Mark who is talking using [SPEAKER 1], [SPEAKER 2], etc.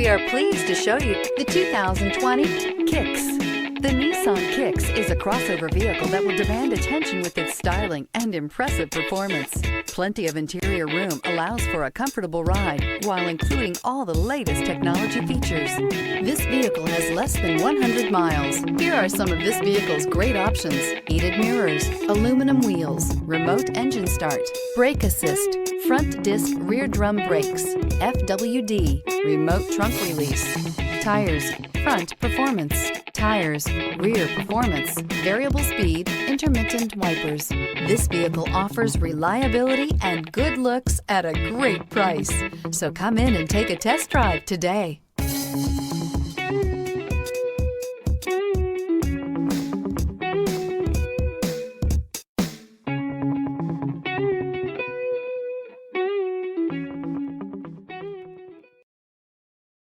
[SPEAKER 1] We are pleased to show you the 2020 Kicks. The Nissan Kicks is a crossover vehicle that will demand attention with its styling and impressive performance. Plenty of interior room allows for a comfortable ride while including all the latest technology features. This vehicle has less than 100 miles. Here are some of this vehicle's great options: heated mirrors, aluminum wheels, remote engine start, brake assist, front disc rear drum brakes, FWD, remote trunk release, tires, front performance, tires, rear performance, variable speed, intermittent wipers. This vehicle offers reliability and good looks at a great price. So come in and take a test drive today.